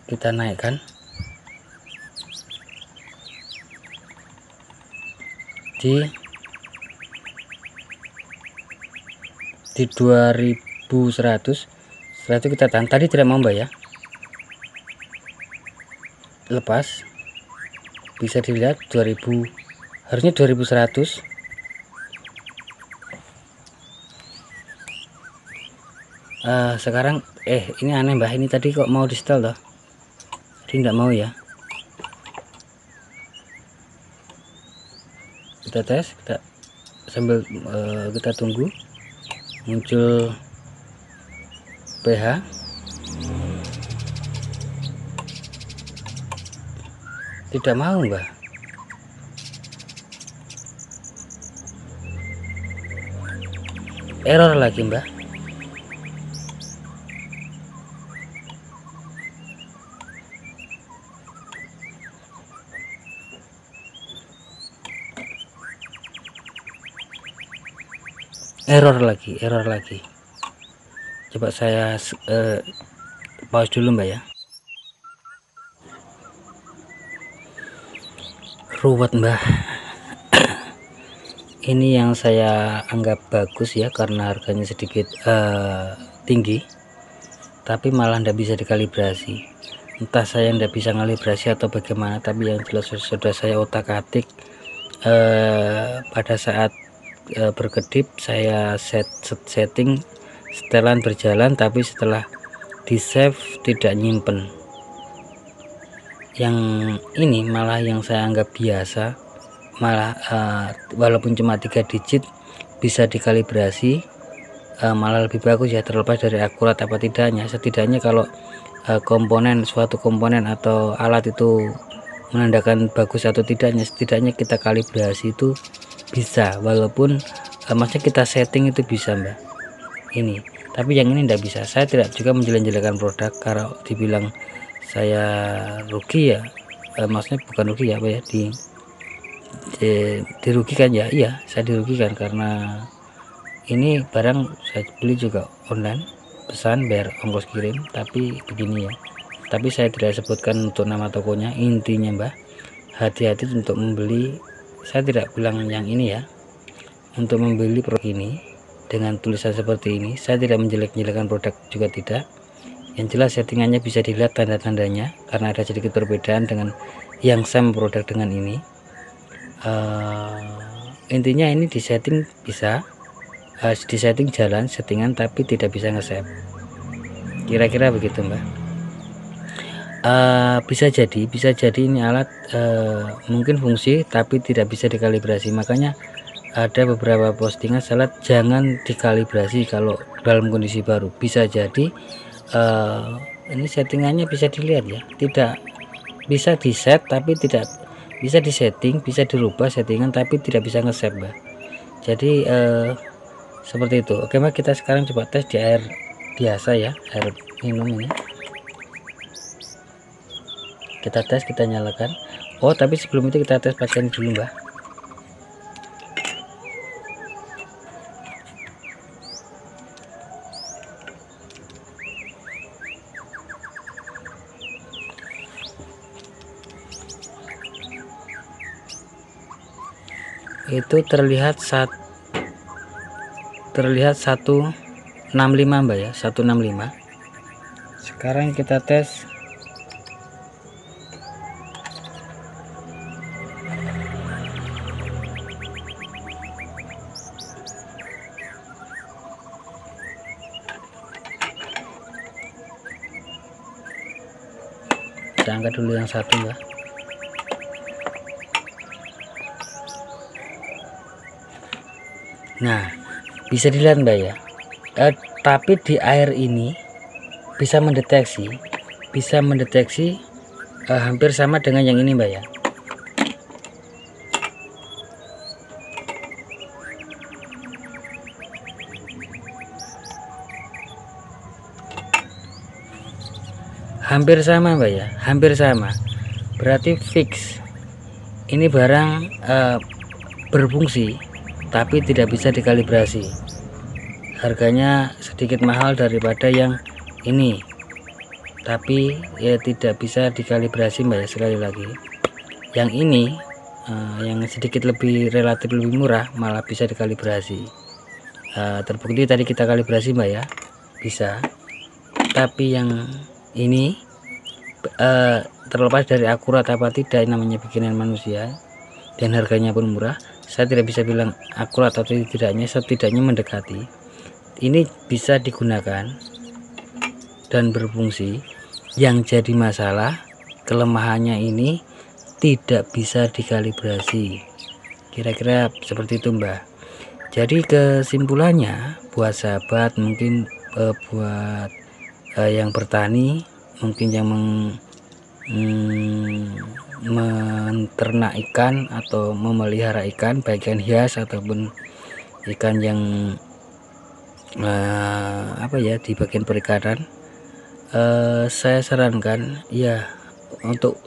kita naikkan di 2100. Setelah itu kita tahan, tadi tidak mau mbak ya, lepas, bisa dilihat 2000, harusnya 2100. Sekarang ini aneh Mbah, ini tadi kok mau di setel toh, jadi nggak mau ya. Kita tes, kita sambil kita tunggu muncul pH. Tidak mau Mbah. Error lagi Mbah. Error lagi. Coba saya pause dulu Mbak ya. Ruwet Mbah. Ini yang saya anggap bagus ya, karena harganya sedikit tinggi, tapi malah tidak bisa dikalibrasi. Entah saya tidak bisa kalibrasi atau bagaimana, tapi yang jelas sudah saya otak-atik. Pada saat berkedip saya setting setelan berjalan, tapi setelah di save tidak nyimpen. Yang ini malah yang saya anggap biasa, malah walaupun cuma 3 digit bisa dikalibrasi, malah lebih bagus ya, terlepas dari akurat apa tidaknya. Setidaknya kalau suatu komponen atau alat itu menandakan bagus atau tidaknya, setidaknya kita kalibrasi itu bisa, walaupun maksudnya kita setting itu bisa Mbak ini. Tapi yang ini tidak bisa. Saya tidak juga menjelek-jelekan produk, kalau dibilang saya rugi ya, maksudnya bukan rugi ya, apa ya, dirugikan ya. Iya, saya dirugikan karena ini barang saya beli juga online, pesan bayar ongkos kirim, tapi begini ya. Tapi saya tidak sebutkan untuk nama tokonya. Intinya Mbak, hati-hati untuk membeli. Saya tidak bilang yang ini ya, untuk membeli produk ini dengan tulisan seperti ini. Saya tidak menjelek-jelekan produk juga tidak. Yang jelas settingannya bisa dilihat tanda-tandanya, karena ada sedikit perbedaan dengan yang sama produk dengan ini. Intinya ini disetting bisa, disetting jalan settingan, tapi tidak bisa nge-save, kira-kira begitu Mbak. Bisa jadi ini alat mungkin fungsi tapi tidak bisa dikalibrasi. Makanya ada beberapa postingan salat jangan dikalibrasi kalau dalam kondisi baru. Bisa jadi ini settingannya bisa dilihat ya, tidak bisa di set tapi tidak bisa disetting, bisa dirubah settingan tapi tidak bisa nge-save Mbak. Jadi seperti itu. Oke Mbak, kita sekarang coba tes di air biasa ya, air minum ini. Kita tes, kita nyalakan. Oh, tapi sebelum itu kita tes pakai ini dulu Mbak. Itu terlihat 165 Mbak ya, 165. Sekarang kita tes. Kita angkat dulu yang satu Mbak. Nah, bisa dilihat Mbak ya, tapi di air ini bisa mendeteksi hampir sama dengan yang ini Mbak ya. Hampir sama Mbak ya, hampir sama. Berarti fix ini barang berfungsi tapi tidak bisa dikalibrasi. Harganya sedikit mahal daripada yang ini, tapi ya tidak bisa dikalibrasi Mbak ya. Sekali lagi, yang ini yang sedikit relatif lebih murah malah bisa dikalibrasi. Terbukti tadi kita kalibrasi Mbak ya, bisa. Tapi yang ini terlepas dari akurat apa tidak, namanya bikinan manusia dan harganya pun murah, saya tidak bisa bilang akurat atau tidaknya, setidaknya mendekati. Ini bisa digunakan dan berfungsi. Yang jadi masalah, kelemahannya ini tidak bisa dikalibrasi. Kira-kira seperti itu Mbak. Jadi kesimpulannya buat sahabat, mungkin buat yang bertani, mungkin yang menternak ikan atau memelihara ikan, baik ikan hias ataupun ikan yang di bagian perikanan, saya sarankan ya untuk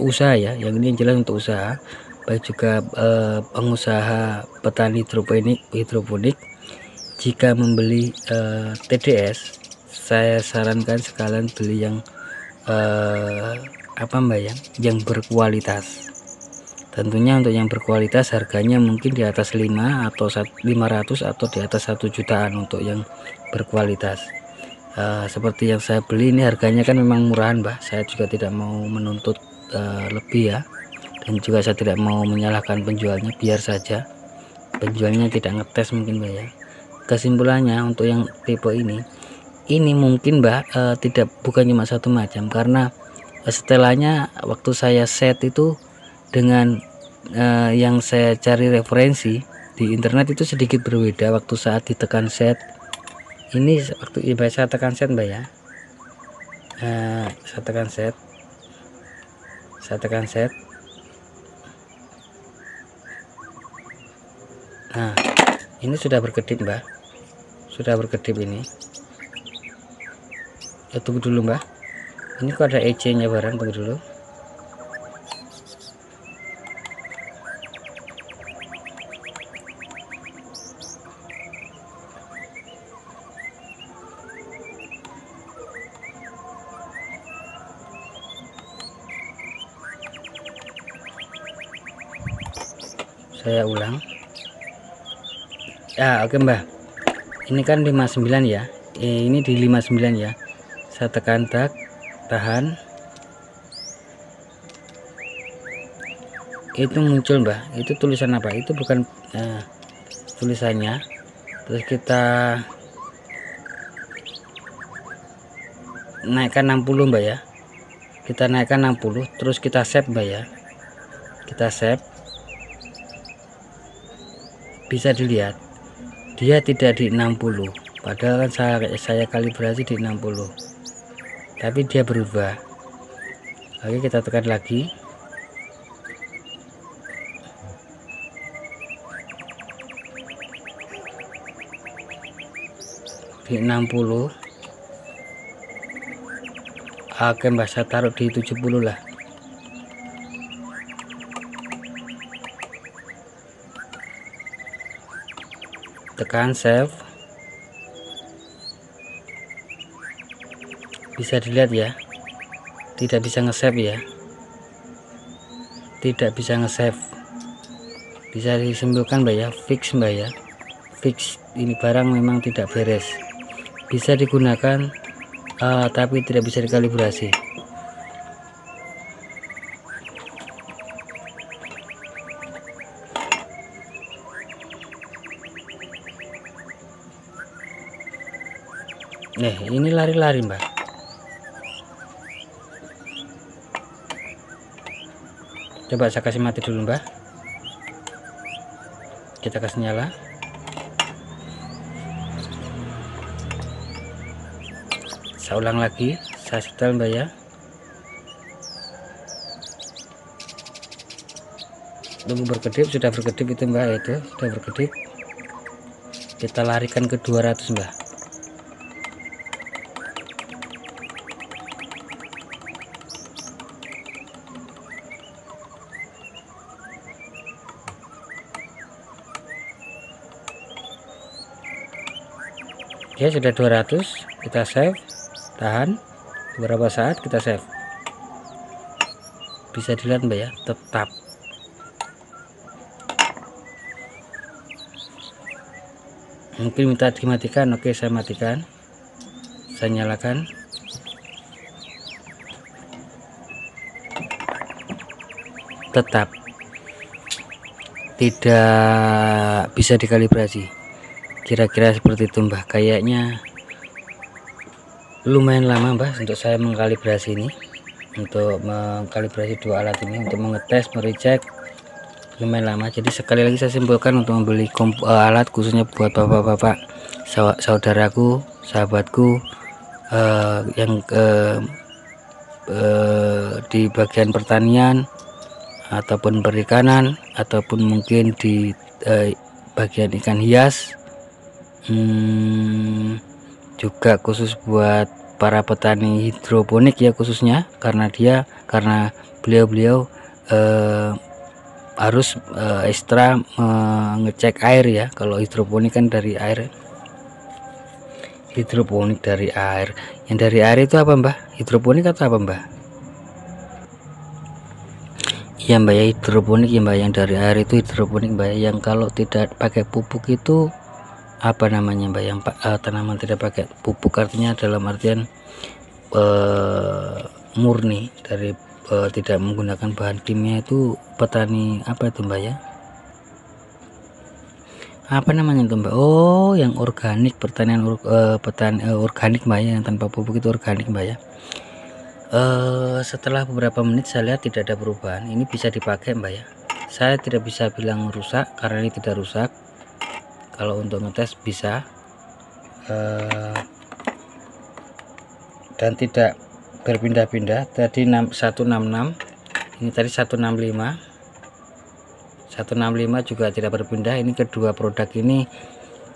usaha ya, yang ini jelas untuk usaha, baik juga pengusaha petani hidroponik. Jika membeli TDS, saya sarankan sekalian beli yang yang berkualitas. Tentunya untuk yang berkualitas harganya mungkin di atas 500 atau di atas 1 jutaan untuk yang berkualitas. Seperti yang saya beli ini harganya kan memang murahan Mbak. Saya juga tidak mau menuntut lebih ya, dan juga saya tidak mau menyalahkan penjualnya, biar saja penjualnya tidak ngetes mungkin Mbak ya. Kesimpulannya untuk yang tipe ini mungkin Mbak bukan cuma satu macam, karena setelahnya waktu saya set itu dengan yang saya cari referensi di internet itu sedikit berbeda. Waktu saat ditekan set ini, waktu saya tekan set Mbak ya, saya tekan set, nah ini sudah berkedip Mbak, sudah berkedip ini. Ya, tunggu dulu Mbak, ini kok ada EC nya barang, tunggu dulu. Saya ulang ya. Oke Mbak, ini kan 59 ya, ini di 59 ya. Saya tekan tak, tahan, itu muncul Mbak, itu tulisan apa, itu bukan tulisannya. Terus kita naikkan 60 Mbak ya, kita naikkan 60, terus kita save Mbak ya, kita save. Bisa dilihat dia tidak di 60, padahal kan saya kalibrasi di 60, tapi dia berubah. Oke, kita tekan lagi, di 60. Oke Mbak, saya taruh di 70 lah. Tekan save. Bisa dilihat ya, tidak bisa nge-save ya, tidak bisa nge-save. Bisa disimpulkan Mbak ya, fix Mbak ya, fix. Ini barang memang tidak beres. Bisa digunakan tapi tidak bisa dikalibrasi. Nah, ini lari-lari Mbak. Coba saya kasih mati dulu Mbak. Kita kasih nyala. Saya ulang lagi, saya setel Mbak ya. Tunggu berkedip, sudah berkedip itu Mbak, itu sudah berkedip. Kita larikan ke 200 Mbak. Ya, sudah 200, kita save, tahan beberapa saat, kita save. Bisa dilihat Mbak ya, tetap. Mungkin minta dimatikan. Oke, saya matikan, saya nyalakan. Tetap tidak bisa dikalibrasi. Kira-kira seperti itu Mbak. Kayaknya lumayan lama mbak untuk saya mengkalibrasi ini, untuk mengkalibrasi dua alat ini, untuk mengetes merecek lumayan lama. Jadi sekali lagi saya simpulkan, untuk membeli alat khususnya buat bapak-bapak, saudaraku, sahabatku yang di bagian pertanian ataupun perikanan, ataupun mungkin di bagian ikan hias, juga khusus buat para petani hidroponik ya khususnya, karena beliau-beliau harus ekstra mengecek air ya. Kalau hidroponik kan dari air, hidroponik dari air. Yang dari air itu apa mbah? Hidroponik atau apa mbah? Iya mbak ya, hidroponik ya mbak, yang dari air itu hidroponik mbak. Yang kalau tidak pakai pupuk itu apa namanya mbak? Yang tanaman tidak pakai pupuk artinya dalam artian murni dari tidak menggunakan bahan kimia, itu petani apa itu mbak ya? Apa namanya itu mbak? Oh, yang organik, pertanian organik mbak ya, yang tanpa pupuk itu organik mbak ya. Setelah beberapa menit saya lihat tidak ada perubahan. Ini bisa dipakai mbak ya. Saya tidak bisa bilang rusak karena ini tidak rusak. Kalau untuk ngetes bisa, dan tidak berpindah-pindah. Tadi 166, ini tadi 165, 165 juga tidak berpindah. Ini kedua produk ini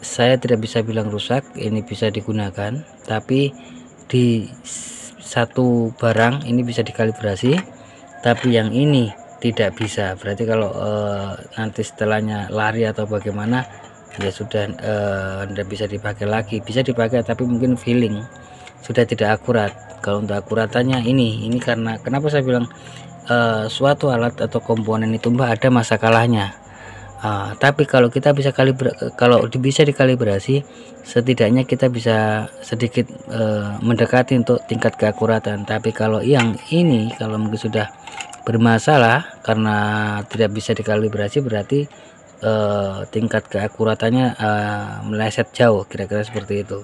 saya tidak bisa bilang rusak, ini bisa digunakan. Tapi di satu barang ini bisa dikalibrasi, tapi yang ini tidak bisa. Berarti kalau nanti setelahnya lari atau bagaimana ya sudah tidak bisa dipakai lagi. Bisa dipakai tapi mungkin feeling sudah tidak akurat. Kalau untuk akuratannya ini karena kenapa saya bilang suatu alat atau komponen itu mbak ada masa kalahnya. Tapi kalau kita bisa kalau bisa dikalibrasi, setidaknya kita bisa sedikit mendekati untuk tingkat keakuratan. Tapi kalau yang ini, kalau mungkin sudah bermasalah karena tidak bisa dikalibrasi, berarti tingkat keakuratannya meleset jauh, kira-kira seperti itu.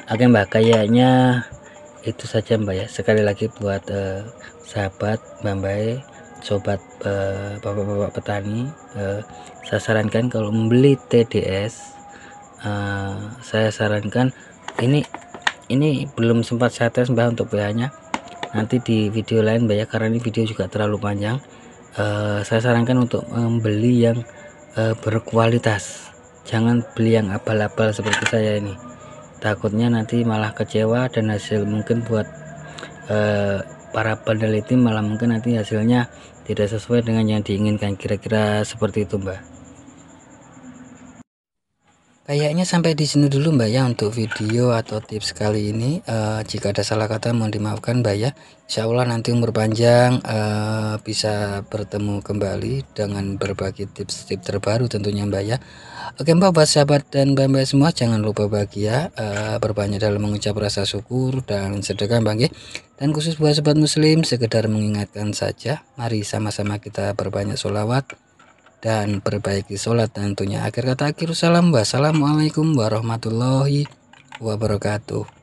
Oke mbak, kayaknya itu saja mbak ya. Sekali lagi buat sahabat mbak, sobat bapak-bapak petani, saya sarankan kalau membeli TDS, saya sarankan ini belum sempat saya tes mbak untuk pH nya, nanti di video lain mbak ya, karena ini video juga terlalu panjang. Saya sarankan untuk membeli yang berkualitas, jangan beli yang abal-abal seperti saya ini. Takutnya nanti malah kecewa dan hasil mungkin buat para peneliti malah mungkin nanti hasilnya tidak sesuai dengan yang diinginkan, kira-kira seperti itu mbak. Kayaknya sampai di sini dulu mbak ya untuk video atau tips kali ini. Jika ada salah kata mohon dimaafkan mbak ya. Insya Allah nanti umur panjang, bisa bertemu kembali dengan berbagi tips-tips terbaru tentunya mbak ya. Oke mbak, buat sahabat dan mbak semua, jangan lupa bahagia, berbanyak dalam mengucap rasa syukur dan sedekah mbak ya. Dan khusus buat sobat muslim, sekedar mengingatkan saja, mari sama-sama kita berbanyak sholawat dan perbaiki sholat tentunya. Akhir kata, akhir salam, wassalamualaikum warahmatullahi wabarakatuh.